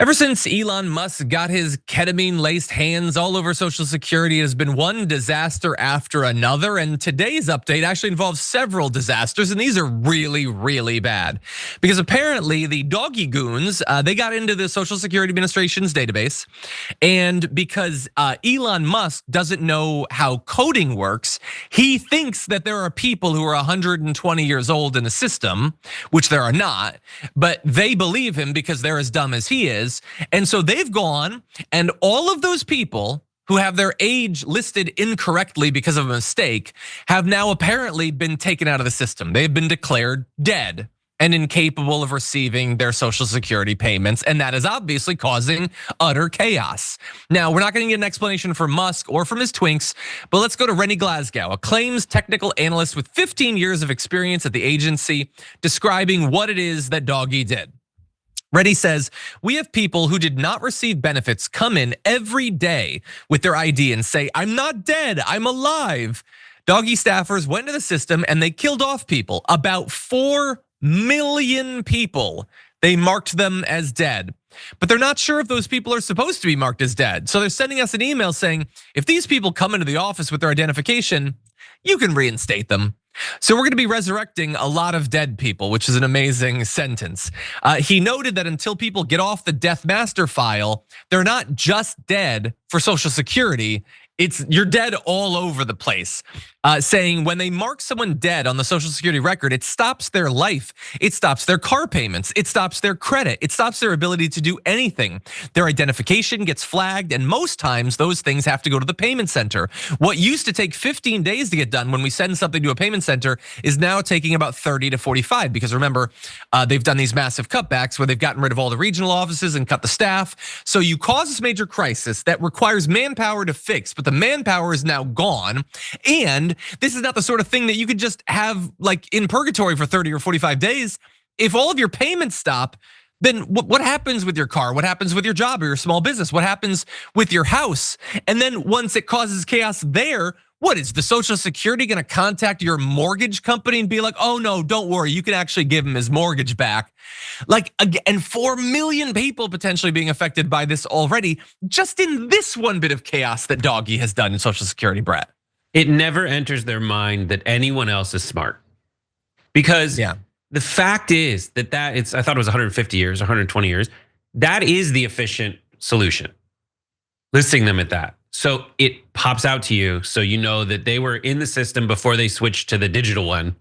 Ever since Elon Musk got his ketamine-laced hands all over Social Security, it has been one disaster after another. And today's update actually involves several disasters, and these are really, really bad. Because apparently the DOGE Goons, they got into the Social Security Administration's database. And because Elon Musk doesn't know how coding works, he thinks that there are people who are 120 years old in the system, which there are not, but they believe him because they're as dumb as he is. And so they've gone, and all of those people who have their age listed incorrectly because of a mistake have now apparently been taken out of the system. They've been declared dead and incapable of receiving their Social Security payments, and that is obviously causing utter chaos. Now, we're not gonna get an explanation from Musk or from his twinks, but let's go to Rennie Glasgow, a claims technical analyst with 15 years of experience at the agency, describing what it is that DOGE did. Rennie says, we have people who did not receive benefits come in every day with their ID and say, I'm not dead, I'm alive. DOGE staffers went to the system and they killed off people, about 4 million people. They marked them as dead, but they're not sure if those people are supposed to be marked as dead. So they're sending us an email saying, if these people come into the office with their identification, you can reinstate them. So we're gonna be resurrecting a lot of dead people, which is an amazing sentence. He noted that until people get off the death master file, they're not just dead for Social Security, you're dead all over the place. Saying when they mark someone dead on the Social Security record, it stops their life, it stops their car payments, it stops their credit, it stops their ability to do anything. Their identification gets flagged, and most times those things have to go to the payment center. What used to take 15 days to get done when we send something to a payment center is now taking about 30 to 45, because remember, they've done these massive cutbacks where they've gotten rid of all the regional offices and cut the staff. So you cause this major crisis that requires manpower to fix, but the manpower is now gone, and this is not the sort of thing that you could just have like in purgatory for 30 or 45 days. If all of your payments stop, then what happens with your car? What happens with your job or your small business? What happens with your house? And then once it causes chaos there, what is the Social Security gonna contact your mortgage company and be like, oh no, don't worry, you can actually give him his mortgage back? Like, and 4 million people potentially being affected by this already, just in this one bit of chaos that DOGE has done in Social Security, Brett. It never enters their mind that anyone else is smart. Because the fact is that I thought it was 150 years, 120 years. That is the efficient solution. Listing them at that. So it pops out to you, so you know that they were in the system before they switched to the digital one,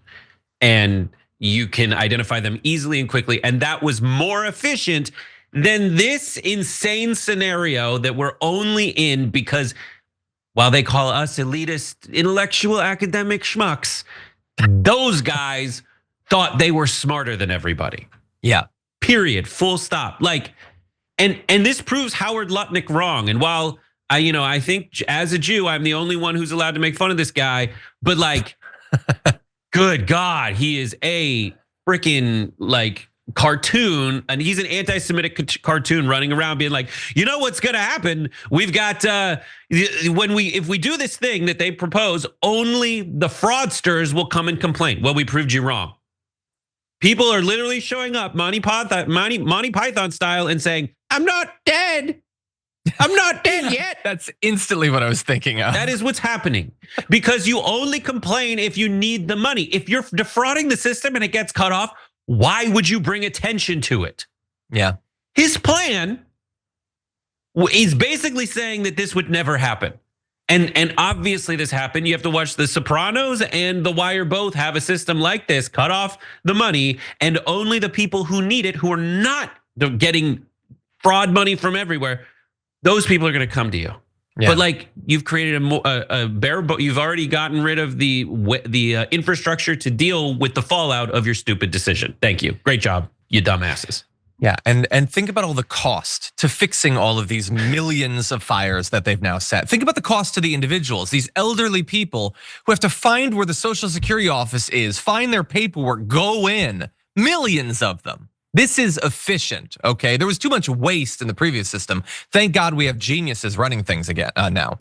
and you can identify them easily and quickly. And that was more efficient than this insane scenario that we're only in because while they call us elitist, intellectual, academic schmucks, those guys thought they were smarter than everybody. Yeah. Period. Full stop. Like, and this proves Howard Lutnick wrong. And while I think as a Jew, I'm the only one who's allowed to make fun of this guy, but like, good God, he is a freaking like cartoon, and he's an anti-Semitic cartoon running around being like, you know what's gonna happen? We've got if we do this thing that they propose, only the fraudsters will come and complain. Well, we proved you wrong. People are literally showing up Monty Python style and saying, I'm not dead. I'm not dead yet. That's instantly what I was thinking of. That is what's happening, because you only complain if you need the money. If you're defrauding the system and it gets cut off, why would you bring attention to it? Yeah. His plan is basically saying that this would never happen. And obviously this happened. You have to watch The Sopranos and The Wire both have a system like this, cut off the money, and only the people who need it, who are not getting fraud money from everywhere, those people are gonna come to you. Yeah. But like, you've created a bare, you've already gotten rid of the infrastructure to deal with the fallout of your stupid decision. Thank you, great job, you dumbasses. Yeah, and think about all the cost to fixing all of these millions of fires that they've now set. Think about the cost to the individuals, these elderly people who have to find where the Social Security office is, find their paperwork, go in, millions of them. This is efficient, okay? There was too much waste in the previous system. Thank God we have geniuses running things again now.